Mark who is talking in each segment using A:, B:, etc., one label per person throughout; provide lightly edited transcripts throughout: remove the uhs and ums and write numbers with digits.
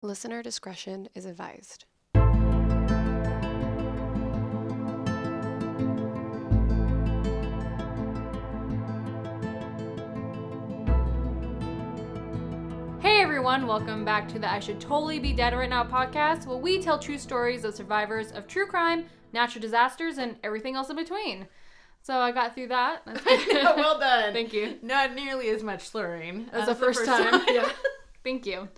A: Listener discretion is advised.
B: Hey everyone, welcome back to the I Should Totally Be Dead Right Now podcast, where we tell true stories of survivors of true crime, natural disasters, and everything else in between. So I got through that. That's good.
C: Well done.
B: Thank you.
C: Not nearly as much slurring
B: As the first time. Yeah. Thank you.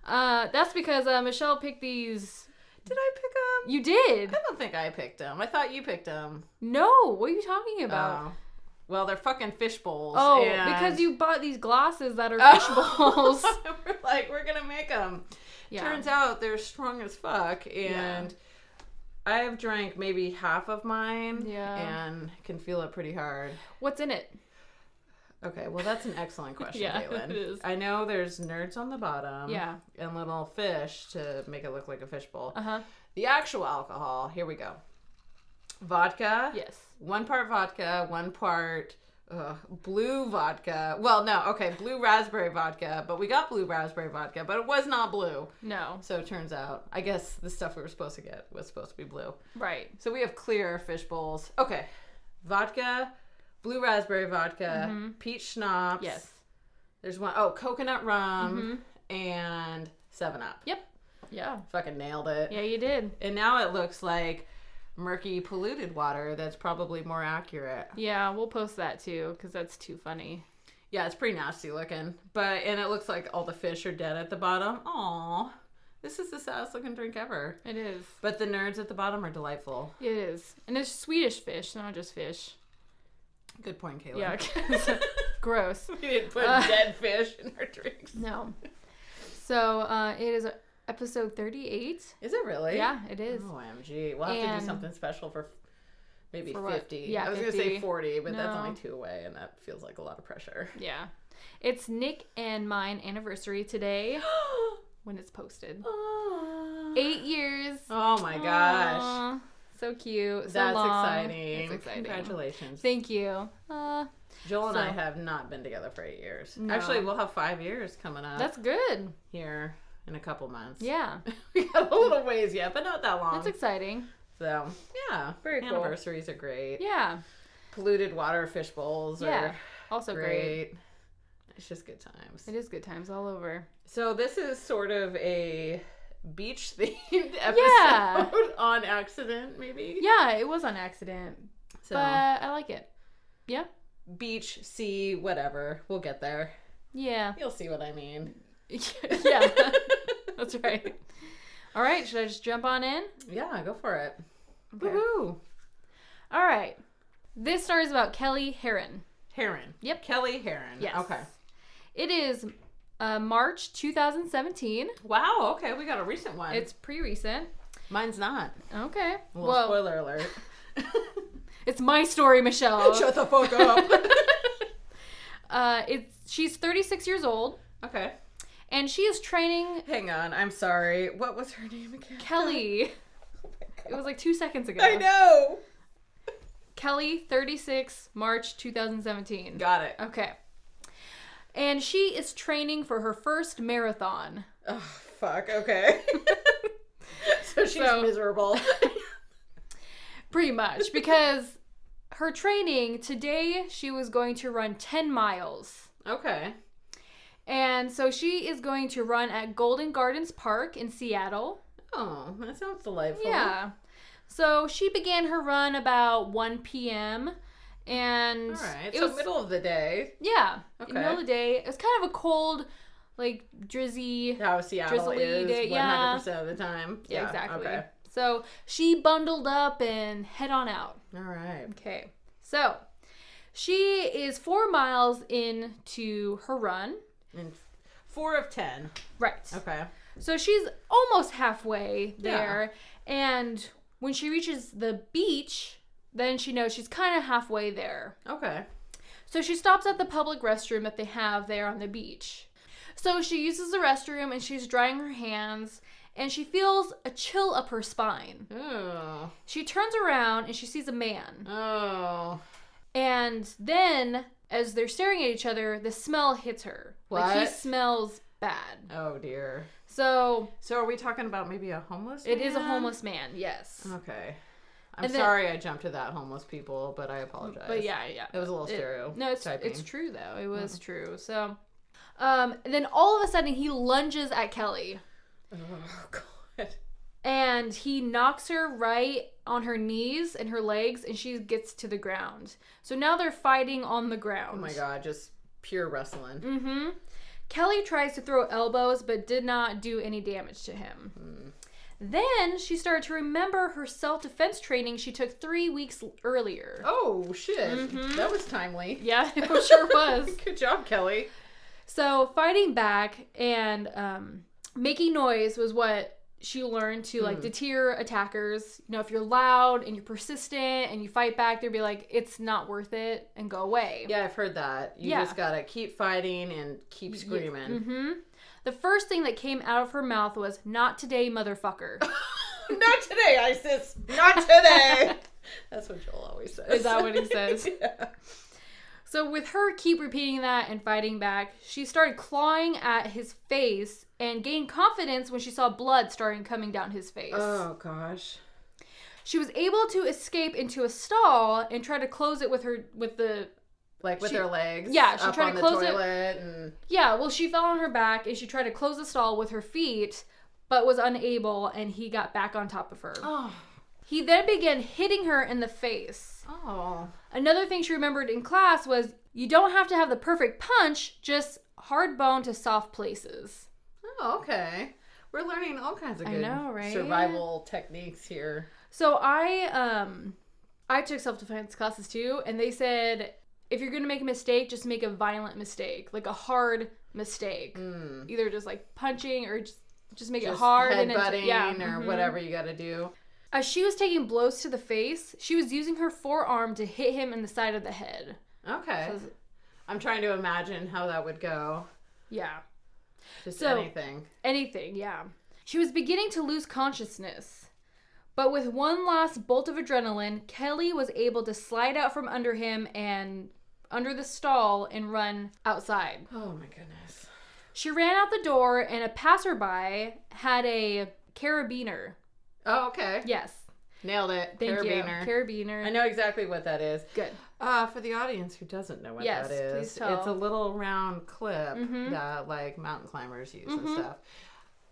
B: That's because Michelle picked these.
C: Did I pick them?
B: You did.
C: I don't think I picked them. I thought you picked them.
B: No, what are you talking about?
C: Oh. Well, they're fucking fish bowls.
B: Oh,
C: and...
B: because you bought these glasses that are fish bowls.
C: We're like, we're going to make them.
B: Yeah.
C: Turns out they're strong as fuck. And I have drank maybe half of mine.
B: Yeah.
C: And can feel it pretty hard.
B: What's in it?
C: Okay, well, that's an excellent question,
B: Yeah,
C: Caitlin.
B: it is.
C: I know there's nerds on the bottom.
B: Yeah.
C: And little fish to make it look like a fishbowl.
B: Uh-huh.
C: The actual alcohol, here we go. Vodka.
B: Yes.
C: 1 part vodka, 1 part blue vodka. Well, no, okay, blue raspberry vodka, but we got blue raspberry vodka, but it was not blue.
B: No.
C: So it turns out, I guess the stuff we were supposed to get was supposed to be blue.
B: Right.
C: So we have clear fish bowls. Okay, vodka, blue raspberry vodka, peach schnapps.
B: Yes.
C: There's one, coconut rum, and 7-Up.
B: Yep. Yeah.
C: Fucking nailed it.
B: Yeah, you did.
C: And now it looks like murky, polluted water. That's probably more accurate.
B: Yeah, we'll post that too, because that's too funny.
C: Yeah, it's pretty nasty looking. And it looks like all the fish are dead at the bottom. Aw. This is the saddest looking drink ever.
B: It is.
C: But the nerds at the bottom are delightful.
B: It is. And it's Swedish fish, not just fish.
C: Good point, Caitlin.
B: Yeah. Gross.
C: We didn't put dead fish in our drinks.
B: No. So, it is episode 38.
C: Is it really?
B: Yeah, it is.
C: OMG. We'll have to do something special for maybe
B: for
C: 50.
B: Yeah,
C: I was
B: 50.
C: going to say 40, but that's
B: No.
C: only 2 away, and that feels like a lot of pressure.
B: Yeah. It's Nick and mine anniversary today when it's posted. 8 years.
C: Oh my gosh.
B: Aww, so cute. So
C: That's
B: long.
C: exciting.
B: It's exciting.
C: Congratulations.
B: Thank you.
C: Joel and I have not been together for 8 years.
B: No.
C: Actually, we'll have 5 years coming up.
B: That's good.
C: Here in a couple months.
B: Yeah.
C: We got a little ways yet, but not that long.
B: That's exciting.
C: So, yeah.
B: Very cool.
C: Anniversaries are great.
B: Yeah.
C: Polluted water fish bowls are
B: Also great.
C: It's just good times.
B: It is good times all over.
C: So this is sort of a beach-themed episode on accident, maybe?
B: Yeah, it was on accident.
C: So,
B: but I like it. Yeah?
C: beach, sea, whatever. We'll get there.
B: Yeah.
C: You'll see what I mean.
B: Yeah. That's right. All right, should I just jump on in?
C: Yeah, go for it.
B: Okay.
C: Woohoo!
B: All right. This story is about Kelly Herron.
C: Herron.
B: Yep.
C: Kelly Herron.
B: Yes.
C: Okay.
B: It is March 2017.
C: Wow, okay, we got a recent one.
B: It's pretty-recent.
C: Mine's not.
B: Okay.
C: Well, spoiler alert.
B: It's my story, Michelle.
C: Shut the fuck up.
B: She's 36 years old.
C: Okay.
B: And she is training...
C: Hang on, I'm sorry. What was her name again?
B: Kelly.
C: Oh my God.
B: It was like 2 seconds ago.
C: I know.
B: Kelly, 36, March 2017.
C: Got it.
B: Okay. And she is training for her first marathon.
C: Oh, fuck. Okay. So she's miserable.
B: Pretty much. Because her training, today she was going to run 10 miles.
C: Okay.
B: And so she is going to run at Golden Gardens Park in Seattle.
C: Oh, that sounds delightful.
B: Yeah. So she began her run about 1 p.m. And
C: all right.
B: it
C: So
B: was
C: middle of the day.
B: Yeah.
C: Okay.
B: In the middle of the day. It was kind of a cold, like drizzy.
C: How Seattle
B: drizzly
C: is
B: day.
C: 100% of the time.
B: Yeah, exactly.
C: Okay.
B: So she bundled up and head on out.
C: All right.
B: Okay. So she is 4 miles into her run.
C: And 4 of 10.
B: Right.
C: Okay.
B: So she's almost halfway there. Yeah. And when she reaches the beach, then she knows she's kind of halfway there.
C: Okay.
B: So she stops at the public restroom that they have there on the beach. So she uses the restroom and she's drying her hands and she feels a chill up her spine.
C: Oh.
B: She turns around and she sees a man.
C: Oh.
B: And then, as they're staring at each other, the smell hits her.
C: What?
B: Like, he smells bad.
C: Oh, dear.
B: So
C: are we talking about maybe a homeless man?
B: it is a homeless man, yes.
C: Okay. I'm sorry I jumped to that homeless people, but I apologize.
B: But yeah.
C: It was a little stereotyping.
B: No, it's true though. It was true. So, and then all of a sudden he lunges at Kelly.
C: Oh God.
B: And he knocks her right on her knees and her legs, and she gets to the ground. So now they're fighting on the ground.
C: Oh my God, just pure wrestling.
B: Mm-hmm. Kelly tries to throw elbows, but did not do any damage to him. Then she started to remember her self-defense training she took 3 weeks earlier.
C: Oh, shit. That was timely.
B: Yeah, it sure was.
C: Good job, Kelly.
B: So fighting back and making noise was what she learned to like deter attackers. You know, if you're loud and you're persistent and you fight back, they'll be like, it's not worth it, and go away.
C: Yeah, I've heard that. You just gotta keep fighting and keep screaming.
B: Mm-hmm. The first thing that came out of her mouth was, "Not today, motherfucker."
C: Not today, Isis. Not today. That's what Joel always says.
B: Is that what he says?
C: Yeah.
B: So with her keep repeating that and fighting back, she started clawing at his face and gained confidence when she saw blood starting coming down his face.
C: Oh, gosh.
B: She was able to escape into a stall and try to close it with her legs.
C: Yeah,
B: she
C: up
B: tried
C: on
B: to close
C: the toilet and...
B: Yeah, well, she fell on her back and she tried to close the stall with her feet, but was unable, and he got back on top of her.
C: Oh.
B: He then began hitting her in the face.
C: Oh.
B: Another thing she remembered in class was, you don't have to have the perfect punch, just hard bone to soft places.
C: Oh, okay. We're learning all kinds of good survival techniques here.
B: So I took self-defense classes too, and they said, if you're going to make a mistake, just make a violent mistake, like a hard mistake. Either just like punching or just make it hard.
C: Headbutting or whatever you got to do.
B: As she was taking blows to the face, she was using her forearm to hit him in the side of the head.
C: Okay. I'm trying to imagine how that would go.
B: Yeah.
C: Just anything.
B: Anything, yeah. She was beginning to lose consciousness. But with one last bolt of adrenaline, Kelly was able to slide out from under him and under the stall and run outside.
C: Oh my goodness.
B: She ran out the door and a passerby had a carabiner.
C: Oh, okay.
B: Yes.
C: Nailed it.
B: Thank
C: Carabiner.
B: you. Carabiner.
C: I know exactly what that is.
B: Good.
C: For the audience who doesn't know what that is,
B: please tell.
C: It's a little round clip that like mountain climbers use and stuff.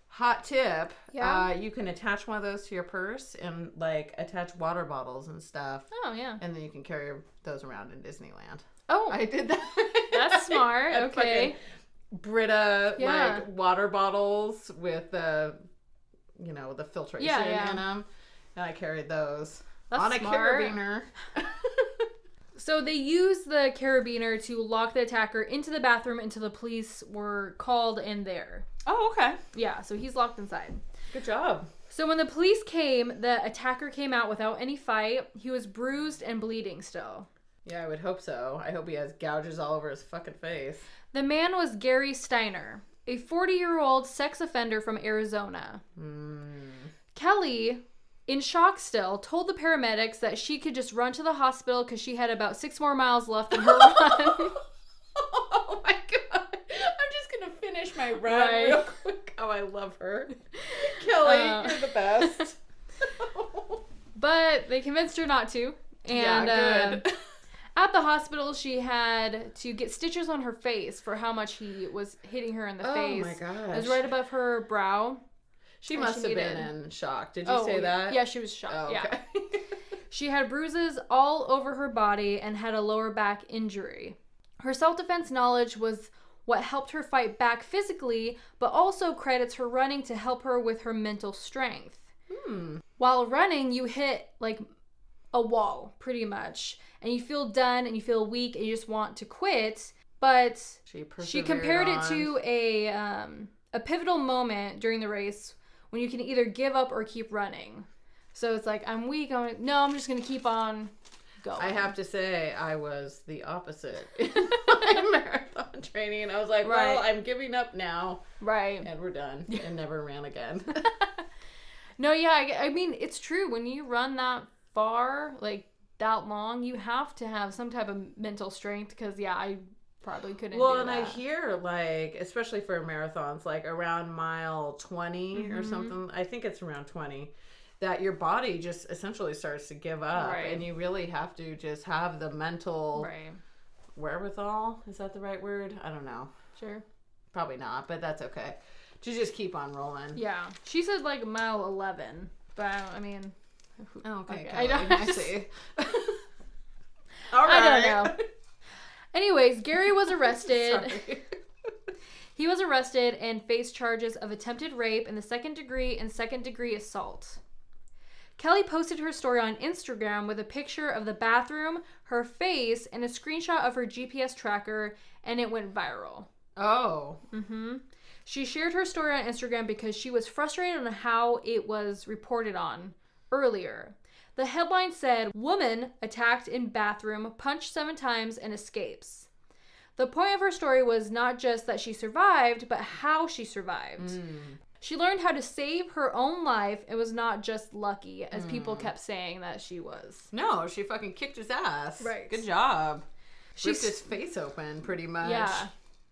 C: Hot tip, you can attach one of those to your purse and like attach water bottles and stuff.
B: Oh, yeah.
C: And then you can carry those around in Disneyland.
B: Oh.
C: I did that.
B: That's smart. Okay.
C: Brita like water bottles with the filtration in them. And I carried those on a carabiner.
B: So they used the carabiner to lock the attacker into the bathroom until the police were called in there.
C: Oh, okay.
B: Yeah, so he's locked inside.
C: Good job.
B: So when the police came, the attacker came out without any fight. He was bruised and bleeding still.
C: Yeah, I would hope so. I hope he has gouges all over his fucking face.
B: The man was Gary Steiner, a 40-year-old sex offender from Arizona. Kelly, in shock still, told the paramedics that she could just run to the hospital because she had about 6 more miles left in her run.
C: Oh my God. I'm just going to finish my run real quick. Oh, I love her. Kelly, you're the best.
B: But they convinced her not to. And
C: good.
B: At the hospital, she had to get stitches on her face for how much he was hitting her in the face.
C: Oh my gosh.
B: It was right above her brow.
C: She must have been in shock. Did you say that?
B: Yeah, she was shocked.
C: Oh, okay.
B: Yeah. She had bruises all over her body and had a lower back injury. Her self-defense knowledge was what helped her fight back physically, but also credits her running to help her with her mental strength. While running, you hit like a wall, pretty much, and you feel done and you feel weak and you just want to quit. But she compared it to a pivotal moment during the race when you can either give up or keep running. So it's like, I'm weak. I'm just going to keep on going.
C: I have to say, I was the opposite in my marathon training. I was like, well, I'm giving up now.
B: Right.
C: And we're done. And never ran again.
B: No, yeah. I mean, it's true. When you run that far, like that long, you have to have some type of mental strength because, yeah, probably couldn't
C: well,
B: do
C: and
B: that.
C: I hear, like, especially for marathons, like around mile 20 or something, I think it's around 20, that your body just essentially starts to give up.
B: Right.
C: And you really have to just have the mental
B: Right.
C: wherewithal. Is that the right word? I don't know.
B: Sure.
C: Probably not, but that's okay. To just keep on rolling.
B: Yeah. She said like mile 11, but I mean...
C: Oh, okay.
B: I don't
C: I see. All right.
B: I don't know. Anyways, Gary was arrested.
C: Sorry.
B: He was arrested and faced charges of attempted rape in the second degree and second degree assault. Kelly posted her story on Instagram with a picture of the bathroom, her face, and a screenshot of her GPS tracker, and it went viral.
C: Oh.
B: Mm-hmm. She shared her story on Instagram because she was frustrated on how it was reported on earlier. The headline said, "Woman attacked in bathroom, punched 7 times and escapes." The point of her story was not just that she survived, but how she survived. She learned how to save her own life and was not just lucky, as people kept saying that she was.
C: No, she fucking kicked his ass.
B: Right.
C: Good job.
B: She's
C: Ripped his face open, pretty much.
B: Yeah.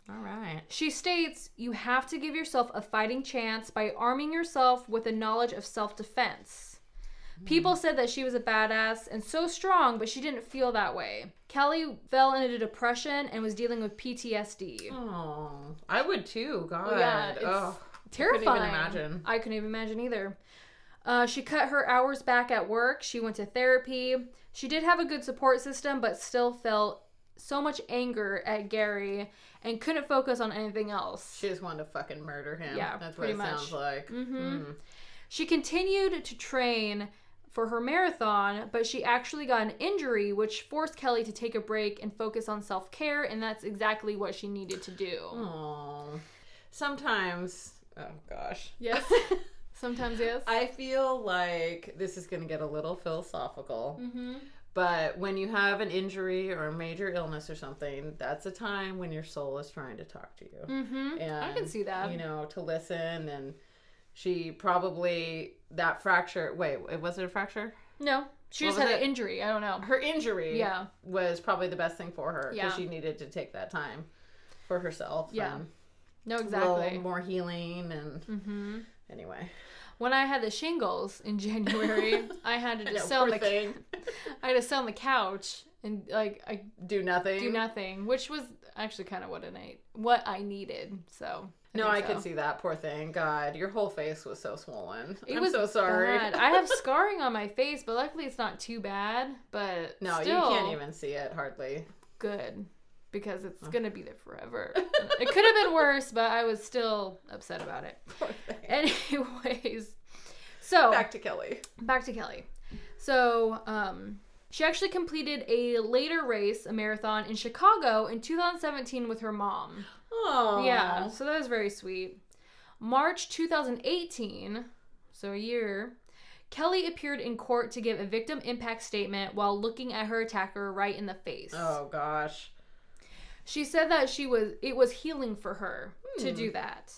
C: All right.
B: She states, "You have to give yourself a fighting chance by arming yourself with a knowledge of self-defense." People said that she was a badass and so strong, but she didn't feel that way. Kelly fell into depression and was dealing with PTSD.
C: Oh, I would too. God.
B: Well, yeah, it's terrifying.
C: I couldn't even imagine.
B: I couldn't even imagine either. She cut her hours back at work. She went to therapy. She did have a good support system, but still felt so much anger at Gary and couldn't focus on anything else.
C: She just wanted to fucking murder him.
B: Yeah,
C: that's what
B: pretty
C: it
B: much.
C: sounds like.
B: She continued to train for her marathon, but she actually got an injury, which forced Kelly to take a break and focus on self-care, and that's exactly what she needed to do.
C: Oh, sometimes. Oh gosh.
B: Yes. Sometimes, yes.
C: I feel like this is going to get a little philosophical. But when you have an injury or a major illness or something, that's a time when your soul is trying to talk to you. And,
B: I can see that.
C: You know, to listen. And she probably, that fracture, wait, was it a fracture?
B: No. She
C: What
B: just
C: was
B: had an
C: it?
B: injury. I don't know.
C: Her injury
B: Yeah.
C: was probably the best thing for her. Because
B: Yeah.
C: she needed to take that time for herself.
B: Yeah.
C: And
B: No,
C: a
B: exactly.
C: little more healing. And anyway.
B: When I had the shingles in January, I had to just sit on the
C: thing.
B: I had to sit on the couch and like I
C: Do nothing.
B: do nothing, which was actually kind of what I needed. So
C: No, I
B: think
C: could see that. Poor thing. God, your whole face was so swollen.
B: It
C: I'm
B: was
C: so sorry.
B: bad. I have scarring on my face, but luckily it's not too bad. But
C: No,
B: still,
C: you can't even see it hardly.
B: good because it's gonna be there forever. It could have been worse, but I was still upset about it.
C: Poor thing.
B: Anyways, so
C: Back to Kelly.
B: So, she actually completed a later race, a marathon in Chicago in 2017 with her mom.
C: Oh.
B: Yeah, so that was very sweet. March 2018, so a year, Kelly appeared in court to give a victim impact statement while looking at her attacker right in the face.
C: Oh gosh.
B: She said that it was healing for her to do that.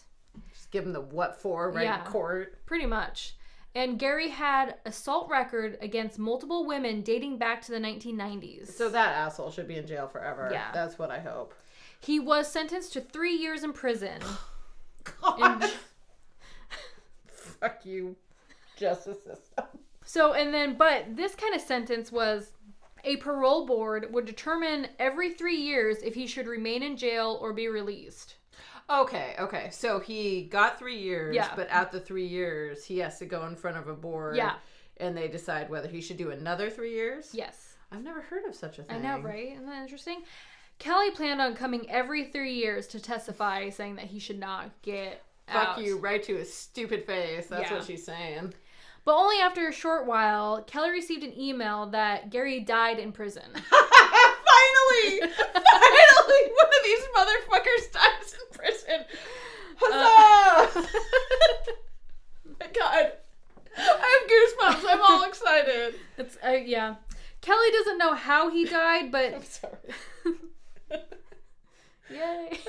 C: Just give him the what for right in court.
B: Pretty much. And Gary had assault record against multiple women dating back to the 1990s.
C: So that asshole should be in jail forever.
B: Yeah.
C: That's what I hope.
B: He was sentenced to 3 years in prison.
C: God. Fuck you, justice system.
B: But this kind of sentence was a parole board would determine every 3 years if he should remain in jail or be released.
C: Okay. So he got 3 years,
B: Yeah.
C: but at the 3 years, he has to go in front of a board.
B: Yeah.
C: And they decide whether he should do another 3 years?
B: Yes.
C: I've never heard of such a thing.
B: I know, right? Isn't that interesting? Kelly planned on coming every 3 years to testify, saying that he should not get out.
C: Fuck you, right to his stupid face. That's
B: Yeah.
C: what she's saying.
B: But only after a short while, Kelly received an email that Gary died in prison.
C: Finally! Finally! One of these motherfuckers dies in prison. Huzzah! My God. I have goosebumps. I'm all excited.
B: It's yeah. Kelly doesn't know how he died, but
C: I'm sorry.
B: yay.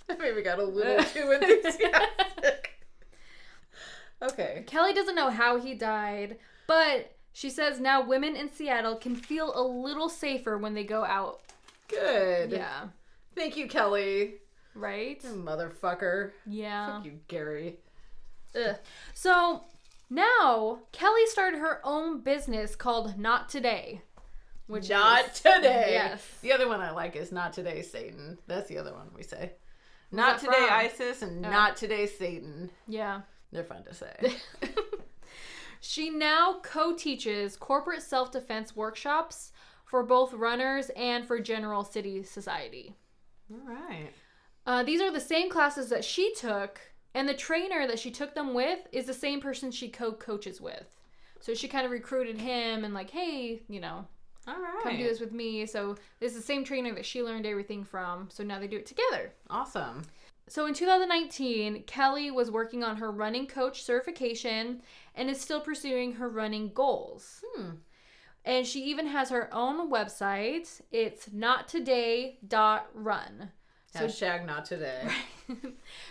C: I maybe got a little too enthusiastic. Okay.
B: Kelly doesn't know how he died, but she says now women in Seattle can feel a little safer when they go out
C: Good.
B: Yeah.
C: Thank you, Kelly.
B: Right?
C: You motherfucker.
B: Yeah.
C: Fuck you, Gary.
B: Ugh. So now Kelly started her own business called Not Today. Which
C: Not
B: is,
C: today.
B: Yes.
C: The other one I like is Not Today, Satan. That's the other one we say. Not Today,
B: from?
C: ISIS, and Not Today, Satan.
B: Yeah.
C: They're fun to say.
B: She now co-teaches corporate self-defense workshops for both runners and for general city society.
C: All right.
B: These are the same classes that she took, and the trainer that she took them with is the same person she co-coaches with. So she kind of recruited him and like, hey, you know,
C: All right.
B: come do this with me. So this is the same trainer that she learned everything from. So now they do it together.
C: Awesome.
B: So in 2019, Kelly was working on her running coach certification and is still pursuing her running goals. And she even has her own website. It's nottoday.run.
C: Hashtag Not Today.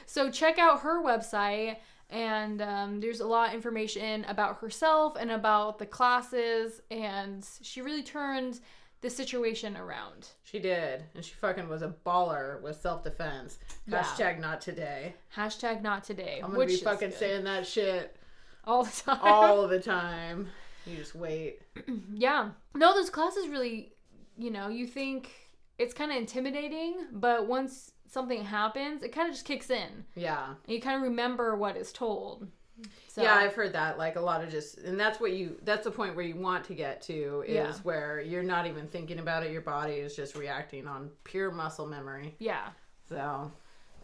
B: So check out her website, and there's a lot of information about herself and about the classes, and she really turned the situation around.
C: She did. And she fucking was a baller with self-defense.
B: Yeah.
C: Hashtag Not Today.
B: Hashtag not today.
C: I'm going to be fucking saying that shit
B: all the time.
C: all the time. You just wait.
B: Yeah. No, those classes really, you know, you think it's kind of intimidating, but once something happens, it kind of just kicks in.
C: Yeah.
B: And you kind of remember what is told. So,
C: Yeah, I've heard that. Like a lot of just, and that's the point where you want to get to is where you're not even thinking about it. Your body is just reacting on pure muscle memory.
B: Yeah.
C: So,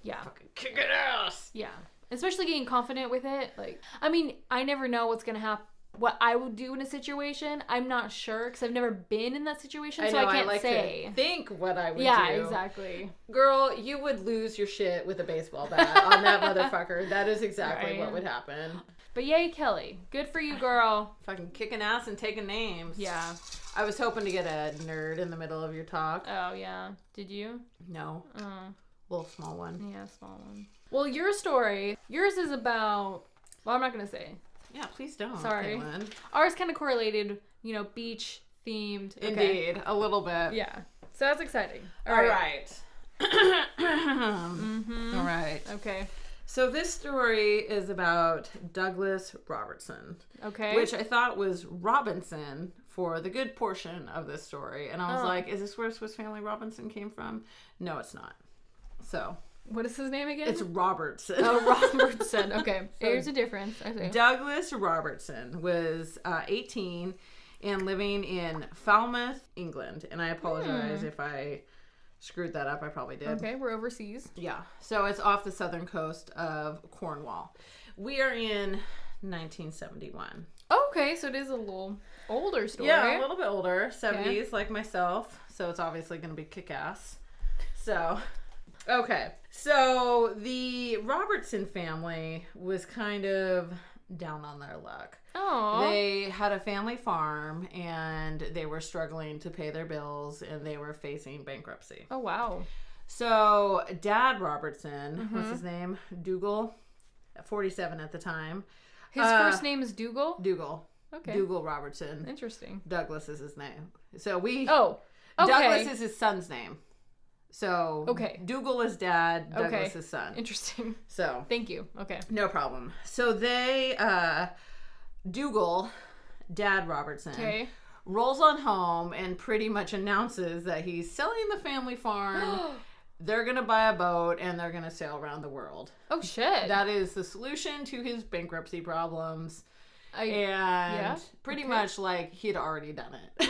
B: Yeah.
C: fucking kicking ass.
B: Yeah. Especially getting confident with it. Like, I mean, I never know what's going to happen. What I would do in a situation, I'm not sure because I've never been in that situation, so I can't say.
C: To think what I would do.
B: Yeah, exactly.
C: Girl, you would lose your shit with a baseball bat on that motherfucker. That is exactly what would happen.
B: But yay, Kelly. Good for you, girl.
C: Fucking kicking ass and taking names.
B: Yeah.
C: I was hoping to get a nerd in the middle of your talk.
B: Oh, yeah. Did you?
C: No.
B: Oh.
C: Little small one.
B: Yeah, small one. Well, your story, yours is about, well, I'm not going to say.
C: Yeah, please don't.
B: Sorry.
C: Caitlin.
B: Ours kind of correlated, you know, beach themed. Okay.
C: Indeed, a little bit.
B: Yeah. So that's exciting.
C: All right.
B: Mm-hmm.
C: All right.
B: Okay.
C: So this story is about Douglas Robertson.
B: Okay.
C: Which I thought was Robinson for the good portion of this story. And I was like, is this where Swiss Family Robinson came from? No, it's not. So...
B: What is his name again?
C: It's Robertson.
B: Oh, Robertson. Okay. So here's a difference. Okay.
C: Douglas Robertson was 18 and living in Falmouth, England. And I apologize if I screwed that up. I probably did.
B: Okay, we're overseas.
C: Yeah. So it's off the southern coast of Cornwall. We are in 1971.
B: Okay, so it is a little older story.
C: Yeah, a little bit older. 70s, like myself. So it's obviously going to be kick-ass. So... Okay, so the Robertson family was kind of down on their luck.
B: Oh.
C: They had a family farm and they were struggling to pay their bills and they were facing bankruptcy.
B: Oh, wow.
C: So Dad Robertson, what's his name? Dougal, 47 at the time.
B: His first name is Dougal?
C: Dougal.
B: Okay.
C: Dougal Robertson.
B: Interesting.
C: Douglas is his name. So we...
B: Oh, okay.
C: Douglas is his son's name. So,
B: okay.
C: Dougal is dad, Douglas is son.
B: Interesting.
C: So,
B: thank you. Okay.
C: No problem. So they, Dougal, Dad Robertson, rolls on home and pretty much announces that he's selling the family farm. They're going to buy a boat and they're going to sail around the world.
B: Oh, shit.
C: That is the solution to his bankruptcy problems. Pretty much like he'd already done it.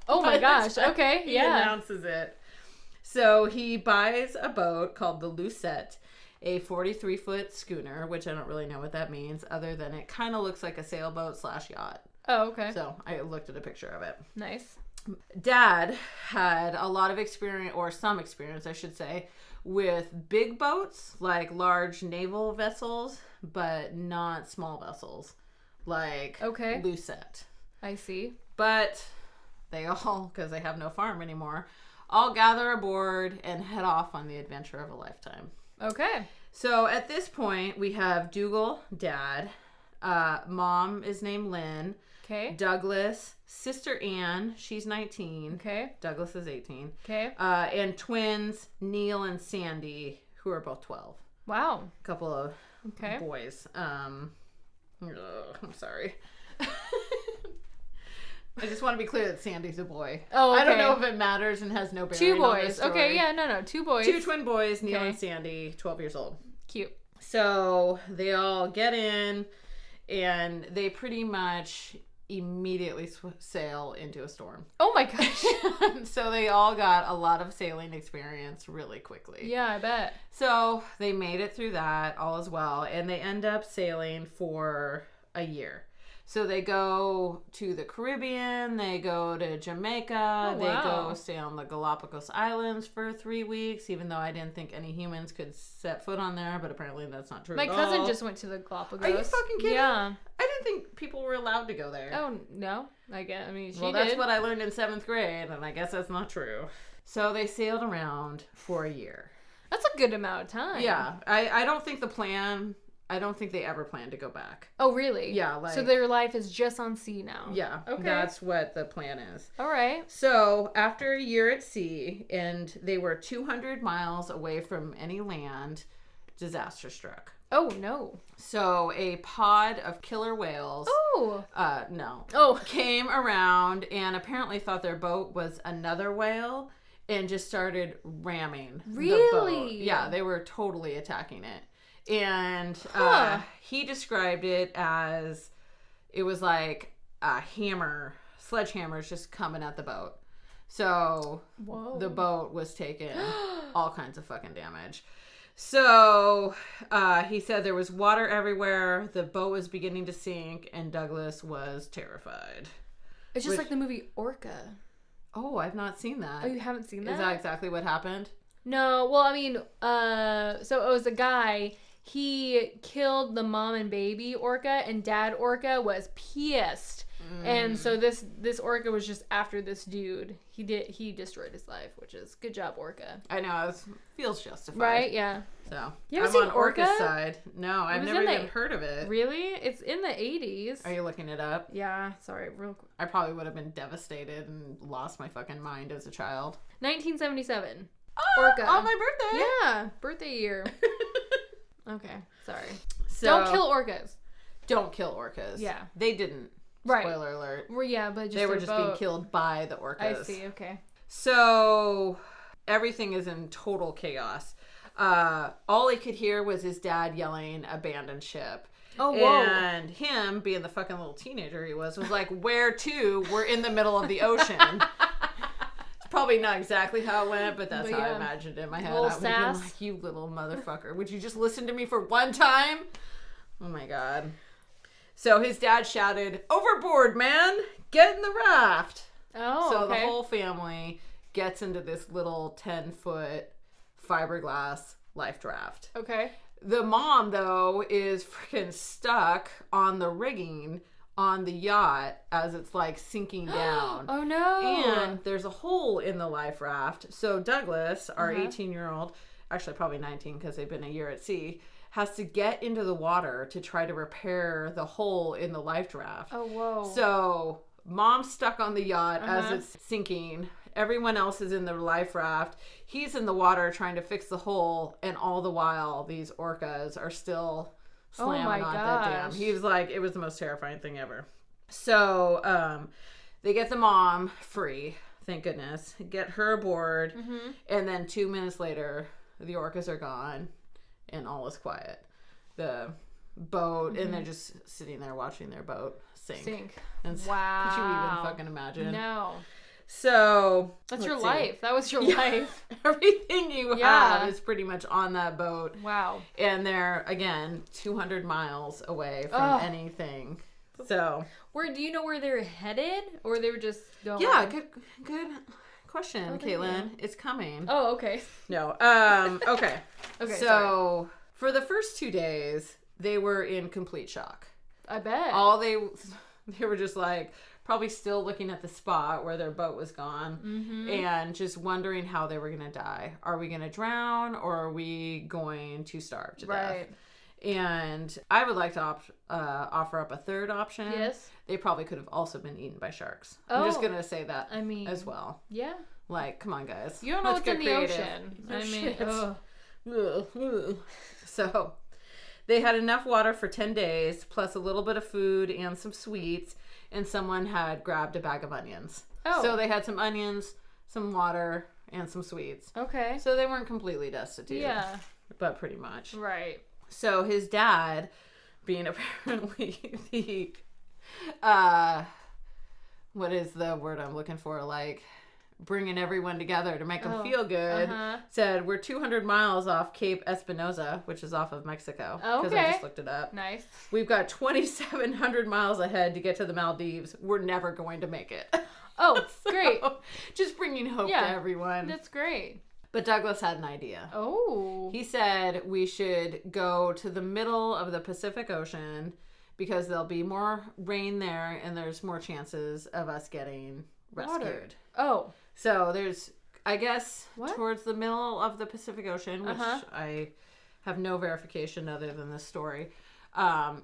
B: Oh my gosh. Okay.
C: He announces it. So he buys a boat called the Lucette, a 43-foot schooner, which I don't really know what that means other than it kind of looks like a sailboat / yacht.
B: Oh, okay.
C: So I looked at a picture of it.
B: Nice.
C: Dad had a lot of experience, or some experience, I should say, with big boats, like large naval vessels, but not small vessels, like Lucette.
B: I see.
C: But they all, because they have no farm anymore, all gather aboard and head off on the adventure of a lifetime.
B: Okay.
C: So at this point, we have Dougal, Dad, Mom is named Lynn.
B: Okay.
C: Douglas, sister Ann, she's 19.
B: Okay.
C: Douglas is 18.
B: Okay.
C: And twins, Neil and Sandy, who are both 12.
B: Wow.
C: A couple of
B: Okay.
C: boys. I'm sorry. I just want to be clear that Sandy's a boy.
B: Oh, okay.
C: I don't know if it matters and has no bearing
B: Two
C: on this
B: boys.
C: story.
B: Okay, yeah, no. 2 boys.
C: 2 twin boys, Neil
B: Okay.
C: and Sandy, 12 years old.
B: Cute.
C: So they all get in, and they pretty much immediately sail into a storm.
B: Oh my gosh.
C: So they all got a lot of sailing experience really quickly.
B: Yeah, I bet.
C: So they made it through that all as well, and they end up sailing for a year. So they go to the Caribbean, they go to Jamaica,
B: Oh,
C: they
B: wow.
C: go stay on the Galapagos Islands for 3 weeks, even though I didn't think any humans could set foot on there, but apparently that's not true
B: My
C: at
B: cousin
C: all.
B: just went to the Galapagos.
C: Are you fucking kidding?
B: Yeah.
C: I didn't think people were allowed to go there.
B: Oh, no. I mean, she
C: Well,
B: did.
C: that's what I learned in 7th grade, and I guess that's not true. So they sailed around for a year.
B: That's a good amount of time.
C: Yeah. I don't think I don't think they ever planned to go back.
B: Oh, really?
C: Yeah, like...
B: So their life is just on sea now.
C: Yeah.
B: Okay.
C: That's what the plan is.
B: All right.
C: So after a year at sea, and they were 200 miles away from any land, disaster struck.
B: Oh, no.
C: So a pod of killer whales...
B: Oh.
C: No.
B: Oh.
C: Came around and apparently thought their boat was another whale and just started ramming the boat.
B: Really?
C: Yeah, they were totally attacking it. And he described it as it was like a sledgehammer's just coming at the boat. So
B: Whoa.
C: the boat was taking all kinds of fucking damage. So he said there was water everywhere, the boat was beginning to sink, and Douglas was terrified.
B: It's just like the movie Orca.
C: Oh, I've not seen that.
B: Oh, you haven't seen that?
C: Is that exactly what happened?
B: No. Well, I mean, so it was a guy. He killed the mom and baby orca, and dad orca was pissed. And so this orca was just after this dude. He destroyed his life, which is good job, orca.
C: I know, it feels justified.
B: Right? Yeah.
C: So
B: You ever
C: I'm
B: seen
C: on Orca's
B: Orca?
C: side. No, I've
B: was
C: never
B: in the-
C: even heard of it.
B: Really? It's in the 80s.
C: Are you looking it up?
B: Yeah. Sorry. Real quick.
C: I probably would have been devastated and lost my fucking mind as a child.
B: 1977.
C: Oh,
B: Orca.
C: on my birthday.
B: Yeah. Birthday year. Okay. Sorry.
C: So,
B: Don't kill orcas.
C: Don't kill orcas.
B: Yeah.
C: They didn't.
B: Right.
C: Spoiler alert.
B: Well, yeah, but just
C: They were
B: their
C: just being
B: boat.
C: killed by the orcas.
B: I see. Okay.
C: So everything is in total chaos. All he could hear was his dad yelling, "Abandon ship."
B: Oh, whoa.
C: And him, being the fucking little teenager he was like, "Where to? We're in the middle of the ocean." It's probably not exactly how it went, but that's
B: But
C: how I
B: yeah.
C: imagined it in my head.
B: Little
C: I would have been
B: sass.
C: like, "You little motherfucker. Would you just listen to me for one time?" Oh my God. So his dad shouted, "Overboard, man! Get in the raft!"
B: Oh,
C: So
B: okay.
C: the whole family gets into this little 10-foot fiberglass life raft.
B: Okay.
C: The mom, though, is freaking stuck on the rigging on the yacht as it's like sinking down.
B: Oh no.
C: And there's a hole in the life raft. So Douglas, our
B: Uh-huh.
C: 18-year-old, actually probably 19 because they've been a year at sea, has to get into the water to try to repair the hole in the life raft.
B: Oh whoa.
C: So mom's stuck on the yacht as
B: Uh-huh.
C: it's sinking. Everyone else is in the life raft. He's in the water trying to fix the hole, and all the while these orcas are still slamming
B: my
C: on that dam.
B: gosh.
C: He was like, it was the most terrifying thing ever. So they get the mom free, thank goodness, get her aboard,
B: Mm-hmm.
C: and then 2 minutes later, the orcas are gone, and all is quiet. The boat, and they're just sitting there watching their boat sink. And
B: Wow.
C: could you even fucking imagine?
B: No.
C: So
B: That's
C: let's
B: your
C: see.
B: life. That was your
C: Yeah.
B: life.
C: Everything you
B: Yeah.
C: have is pretty much on that boat,
B: Wow.
C: and they're again 200 miles away from
B: Ugh.
C: anything. So
B: Where do you know where they're headed, or they were just going?
C: yeah, good question,
B: Oh, thank
C: Caitlin. It's coming.
B: Oh, okay.
C: No. Okay.
B: Okay.
C: So for the first 2 days, they were in complete shock.
B: I bet.
C: All they were just like probably still looking at the spot where their boat was gone and just wondering how they were going to die. Are we going to drown, or are we going to starve to death?
B: Right.
C: And I would like to offer up a third option.
B: Yes.
C: They probably could have also been eaten by sharks.
B: Oh.
C: I'm just going to say that as well.
B: Yeah.
C: Like, come on, guys.
B: You don't know
C: Let's
B: what's in
C: get
B: the
C: creative.
B: ocean.
C: Ugh. So they had enough water for 10 days, plus a little bit of food and some sweets, and someone had grabbed a bag of onions.
B: Oh.
C: So they had some onions, some water, and some sweets.
B: Okay.
C: So they weren't completely destitute.
B: Yeah.
C: But pretty much.
B: Right.
C: So his dad, being apparently the, what is the word I'm looking for? Like, bringing everyone together to make them feel good, said, we're 200 miles off Cape Espinosa, which is off of Mexico. Because I just looked it up.
B: Nice.
C: We've got 2,700 miles ahead to get to the Maldives. We're never going to make it.
B: Oh, great.
C: Just bringing hope to everyone.
B: That's great.
C: But Douglas had an idea.
B: Oh.
C: He said we should go to the middle of the Pacific Ocean because there'll be more rain there and there's more chances of us getting rescued.
B: Water. Oh.
C: So there's, I guess, towards the middle of the Pacific Ocean, which I have no verification other than this story,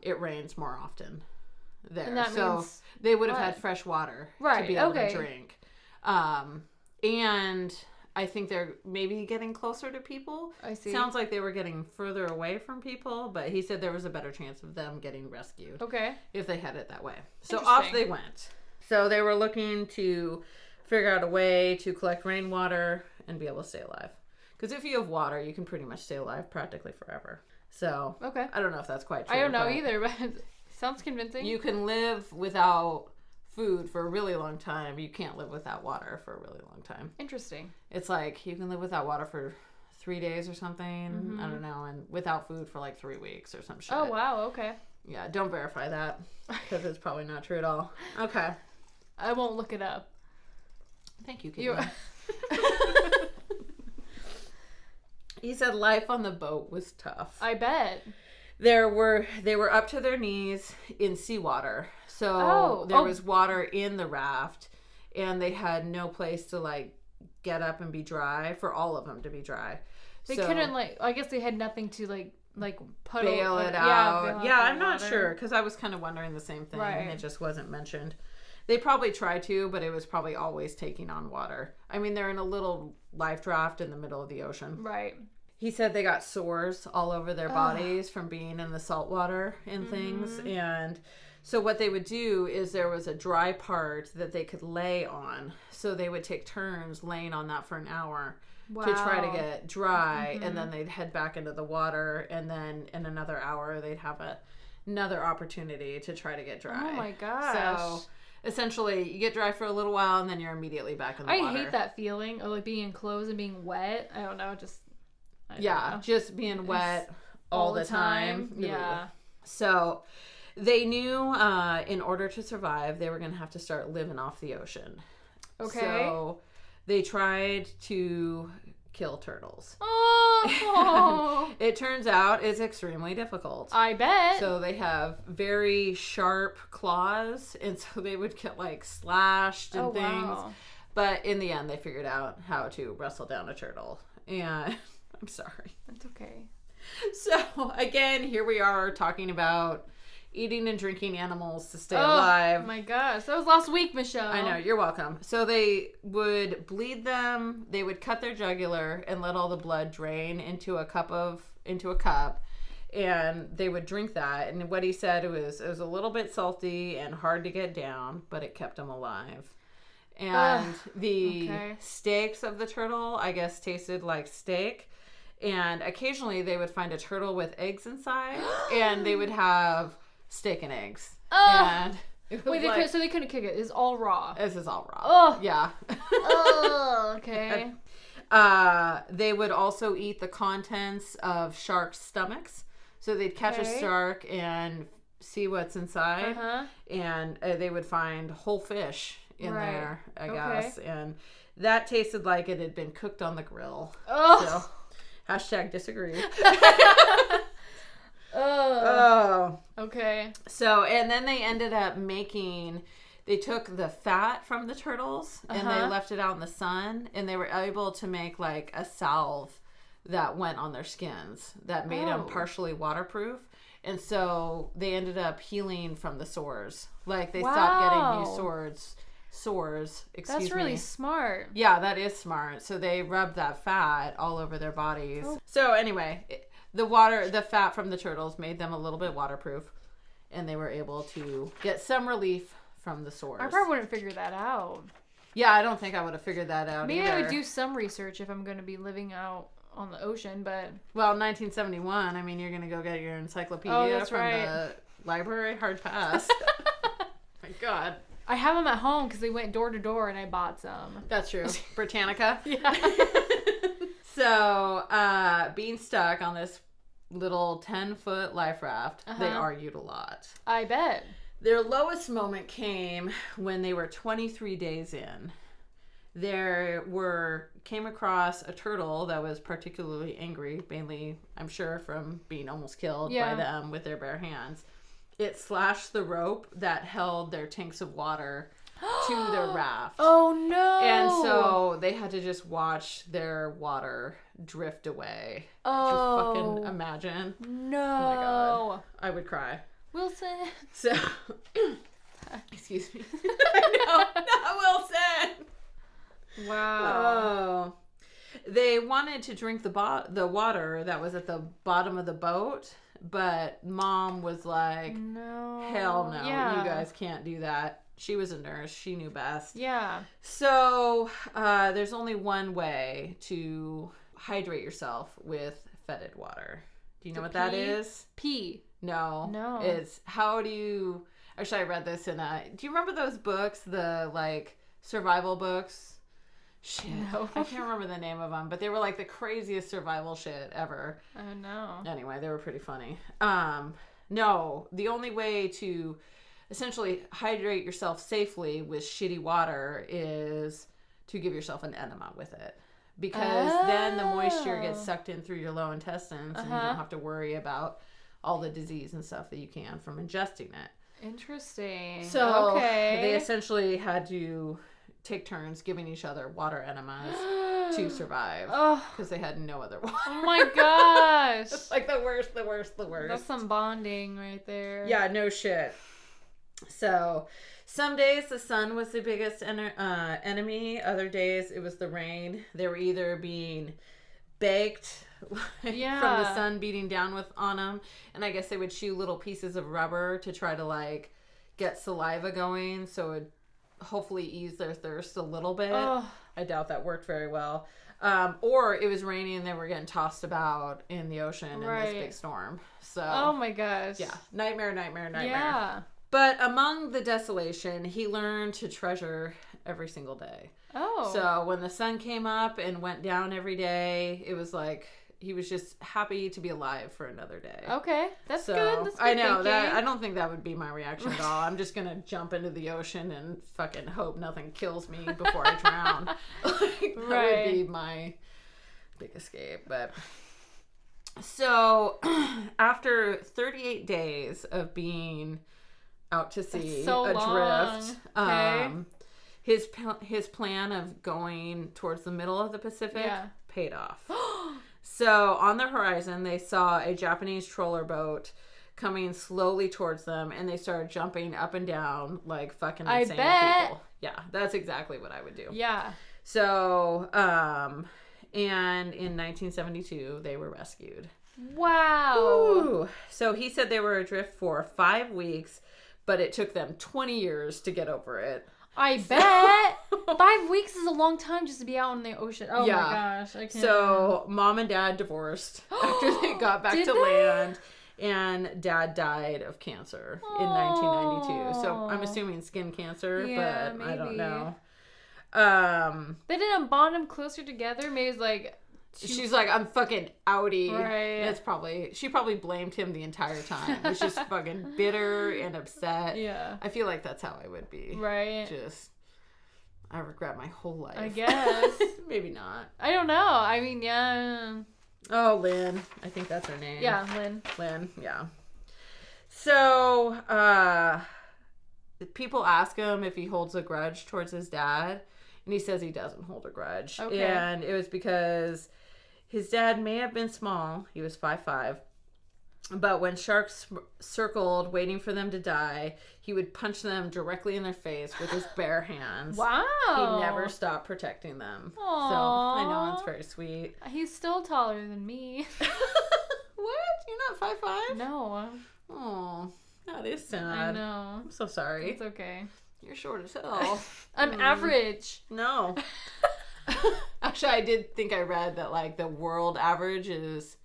C: it rains more often there.
B: And that
C: so
B: means
C: they would have had fresh water to be able to drink. And I think they're maybe getting closer to people.
B: I see.
C: Sounds like they were getting further away from people, but he said there was a better chance of them getting rescued.
B: Okay.
C: If they headed that way. So off they went. So they were looking to figure out a way to collect rainwater and be able to stay alive. Because if you have water, you can pretty much stay alive practically forever. So I don't know if that's quite true.
B: I don't know either, but it sounds convincing.
C: You can live without food for a really long time. You can't live without water for a really long time.
B: Interesting.
C: It's like you can live without water for 3 days or something. I don't know. And without food for like 3 weeks or some shit.
B: Oh, wow. Okay.
C: Yeah, don't verify that because it's probably not true at all. Okay.
B: I won't look it up.
C: Thank you, Caitlin. He said life on the boat was tough.
B: I bet.
C: They were up to their knees in seawater. So there was water in the raft and they had no place to like get up and be dry for all of them to be dry.
B: They couldn't I guess they had nothing to like
C: bail it out. Yeah, I'm not sure because I was kind of wondering the same thing and it just wasn't mentioned. They probably tried to, but it was probably always taking on water. I mean, they're in a little life raft in the middle of the ocean.
B: Right.
C: He said they got sores all over their bodies from being in the salt water and things. And so what they would do is there was a dry part that they could lay on. So they would take turns laying on that for an hour to try to get dry. And then they'd head back into the water. And then in another hour, they'd have another opportunity to try to get dry.
B: Oh my gosh.
C: So essentially, you get dry for a little while and then you're immediately back in the water.
B: I hate that feeling of like being enclosed and being wet. I don't know,
C: just being wet all the time.
B: Yeah.
C: So they knew in order to survive, they were going to have to start living off the ocean.
B: Okay.
C: So they tried to kill turtles.
B: Oh!
C: It turns out it's extremely difficult.
B: I bet.
C: So they have very sharp claws, and so they would get like slashed and things. Wow. But in the end, they figured out how to wrestle down a turtle. And I'm sorry.
B: That's okay.
C: So again, here we are talking about eating and drinking animals to stay alive.
B: Oh my gosh, that was last week, Michelle.
C: I know, you're welcome. So they would bleed them, they would cut their jugular and let all the blood drain into a cup, and they would drink that. And what he said it was a little bit salty and hard to get down, but it kept them alive. And the steaks of the turtle, I guess, tasted like steak. And occasionally they would find a turtle with eggs inside, and they would have steak and eggs. And
B: wait, so they couldn't cook it. It's all raw.
C: This is all raw.
B: Oh.
C: Yeah.
B: Oh, okay.
C: They would also eat the contents of sharks' stomachs. So they'd catch a shark and see what's inside. And they would find whole fish in there, I guess. And that tasted like it had been cooked on the grill.
B: Oh.
C: So, hashtag disagree.
B: Oh. Okay.
C: So, and then they ended up they took the fat from the turtles and they left it out in the sun, and they were able to make like a salve that went on their skins that made them partially waterproof. And so they ended up healing from the sores. Like, they stopped getting new sores.
B: That's really smart.
C: Yeah, that is smart. So they rubbed that fat all over their bodies. So anyway, the fat from the turtles made them a little bit waterproof, and they were able to get some relief from the sores.
B: I probably wouldn't figure that out.
C: Yeah, I don't think I would have figured that out
B: Maybe
C: either.
B: I would do some research if I'm going to be living out on the ocean, but...
C: Well, 1971, I mean, you're going to go get your encyclopedia from the library? Hard pass. My God.
B: I have them at home because they went door to door and I bought some.
C: That's true. Britannica?
B: Yeah.
C: So, being stuck on this little 10-foot life raft, they argued a lot.
B: I bet.
C: Their lowest moment came when they were 23 days in. Came across a turtle that was particularly angry, mainly, I'm sure, from being almost killed by them with their bare hands. It slashed the rope that held their tanks of water to their raft.
B: Oh, no.
C: And so they had to just watch their water drift away.
B: Oh.
C: Could you fucking imagine?
B: No.
C: Oh, my God. I would cry.
B: Wilson.
C: So, excuse me. No, not Wilson.
B: Wow.
C: Oh. They wanted to drink the water that was at the bottom of the boat, but Mom was like,
B: no.
C: Hell no,
B: Yeah.
C: you guys can't do that. She was a nurse. She knew best.
B: Yeah.
C: So there's only one way to hydrate yourself with fetid water. Do you know what that is?
B: Pee.
C: No. It's how do you... Actually, I read this in a... Do you remember those books? The, like, survival books? Shit.
B: No.
C: I can't remember the name of them, but they were, like, the craziest survival shit ever.
B: Oh, no.
C: Anyway, they were pretty funny. No, the only way to essentially hydrate yourself safely with shitty water is to give yourself an enema with it. Because then the moisture gets sucked in through your low intestines and you don't have to worry about all the disease and stuff that you can from ingesting it.
B: Interesting.
C: So
B: okay.
C: they essentially had to take turns giving each other water enemas to survive because they had no other water.
B: Oh my gosh.
C: It's like the worst.
B: That's some bonding right there.
C: Yeah, no shit. So some days the sun was the biggest enemy. Other days it was the rain. They were either being baked from the sun beating down on them, and I guess they would chew little pieces of rubber to try to like get saliva going so it hopefully ease their thirst a little bit. I doubt that worked very well. Or it was raining and they were getting tossed about in the ocean in this big storm. So
B: oh my gosh.
C: Yeah, nightmare.
B: Yeah.
C: But among the desolation, he learned to treasure every single day.
B: Oh.
C: So when the sun came up and went down every day, it was like he was just happy to be alive for another day.
B: Okay, that's good. That's good
C: I know
B: thinking.
C: that. I don't think that would be my reaction at all. I'm just gonna jump into the ocean and fucking hope nothing kills me before I drown. That would be my big escape. But so after 38 days of being out to sea, adrift, his plan of going towards the middle of the Pacific paid off. So on the horizon, they saw a Japanese trawler boat coming slowly towards them, and they started jumping up and down like fucking insane people. Yeah, that's exactly what I would do.
B: Yeah.
C: So, and in 1972, they were rescued.
B: Wow.
C: Ooh. So he said they were adrift for 5 weeks, but it took them 20 years to get over it.
B: I bet. 5 weeks is a long time just to be out in the ocean. Oh my gosh. I can't.
C: So Mom and Dad divorced after they got back to land. And Dad died of cancer in 1992. So I'm assuming skin cancer, but maybe. I don't know.
B: They didn't bond them closer together? Maybe it's like...
C: She's like, I'm fucking outie.
B: Right.
C: She probably blamed him the entire time. Was just fucking bitter and upset.
B: Yeah.
C: I feel like that's how I would be.
B: Right.
C: Just, I regret my whole life.
B: I guess.
C: Maybe not.
B: I don't know. I mean, yeah.
C: Oh, Lynn. I think that's her name.
B: Yeah, Lynn.
C: Lynn, yeah. So, people ask him if he holds a grudge towards his dad, and he says he doesn't hold a grudge.
B: Okay.
C: And it was because His dad may have been small. He was 5'5". But when sharks circled waiting for them to die, he would punch them directly in their face with his bare hands.
B: Wow.
C: He never stopped protecting them.
B: Aww.
C: So I know, it's very sweet.
B: He's still taller than me.
C: What? You're not 5'5"?
B: No.
C: Oh, that is sad.
B: I know.
C: I'm so sorry.
B: It's okay.
C: You're short as hell.
B: I'm average.
C: No. Actually, I did think I read that like the world average is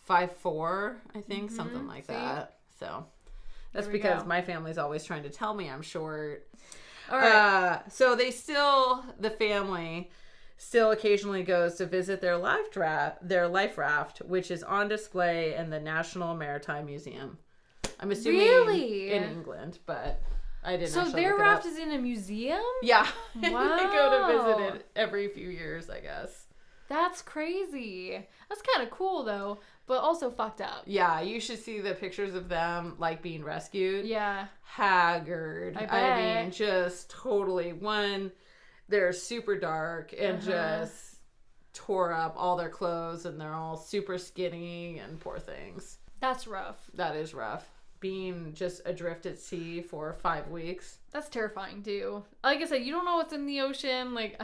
C: 5'4", I think, something like that. So that's because my family's always trying to tell me I'm short.
B: All right.
C: So the family still occasionally goes to visit their life raft, which is on display in the National Maritime Museum. I'm assuming in England, but I didn't.
B: So their raft is in a museum?
C: Yeah.
B: Wow.
C: They go to visit it every few years, I guess.
B: That's crazy. That's kind of cool though, but also fucked up.
C: Yeah, you should see the pictures of them like being rescued.
B: Yeah.
C: Haggard. I mean, just totally they're super dark and just tore up all their clothes and they're all super skinny and poor things.
B: That's rough. That
C: is rough. Being just adrift at sea for 5 weeks.
B: That's terrifying too. Like I said, you don't know what's in the ocean. Like,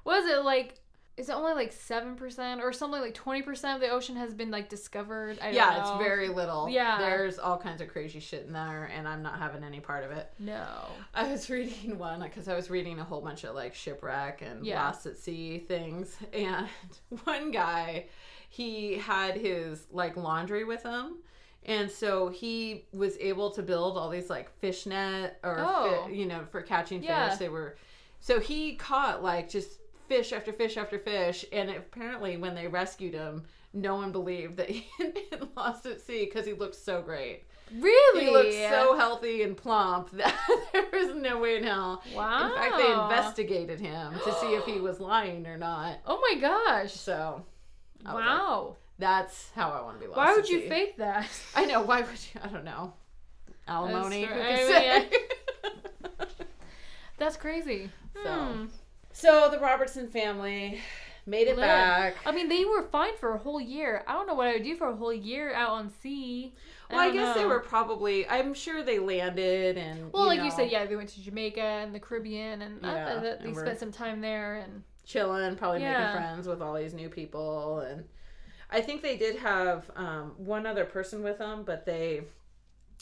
B: what is it like? Is it only like 7% or something like 20% of the ocean has been like discovered? I don't know.
C: It's very little.
B: Yeah.
C: There's all kinds of crazy shit in there and I'm not having any part of it.
B: No.
C: I was reading one because I was reading a whole bunch of like shipwreck and lost at sea things. And one guy, he had his like laundry with him. And so he was able to build all these like fishnet or, for catching fish. So he caught like just fish after fish after fish, and apparently when they rescued him, no one believed that he had lost at sea because he looked so great.
B: Really?
C: He looked so healthy and plump that there was no way in hell.
B: Wow.
C: In fact, they investigated him to see if he was lying or not.
B: Oh my gosh.
C: So,
B: wow.
C: Like, that's how I want to be lost.
B: Why would you fake that?
C: I know. Why would you? I don't know. Alimony.
B: That's crazy.
C: So the Robertson family made it back.
B: I mean, they were fine for a whole year. I don't know what I would do for a whole year out on sea.
C: Well, I guess they were probably, I'm sure they landed and,
B: well, you said, they went to Jamaica and the Caribbean and they spent some time there and
C: chilling, probably making friends with all these new people. And I think they did have one other person with them, but it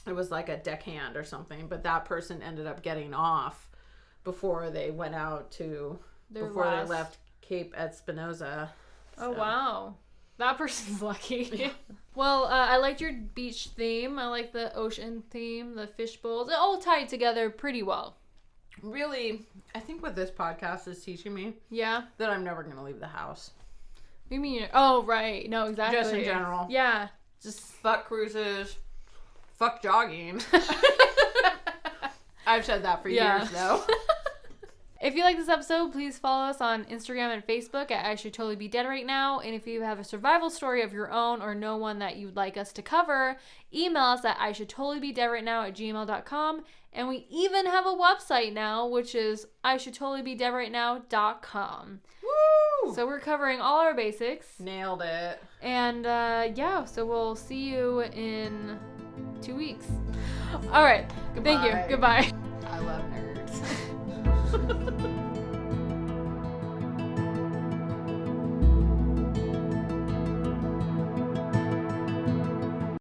C: was like a deckhand or something. But that person ended up getting off before they went out to, they left Cape Espinosa.
B: So. Oh, wow. That person's lucky. Yeah. Well, I liked your beach theme. I like the ocean theme, the fish bowls. It all tied together pretty well.
C: Really, I think what this podcast is teaching me. Yeah. That I'm never going to leave the house.
B: What do you mean? Oh, right. No, exactly.
C: Just in general.
B: Yeah.
C: Just fuck cruises. Fuck jogging. I've said that for years, though.
B: If you like this episode, please follow us on Instagram and Facebook at I Should Totally Be Dead Right Now. And if you have a survival story of your own or know one that you'd like us to cover, email us at ishouldtotallybedeadrightnow@gmail.com. And we even have a website now, which is ishouldtotallybedeadrightnow.com. Woo! So we're covering all our basics.
C: Nailed it.
B: And so we'll see you in 2 weeks. All right. Goodbye. Thank you. Goodbye.
C: I love nerds.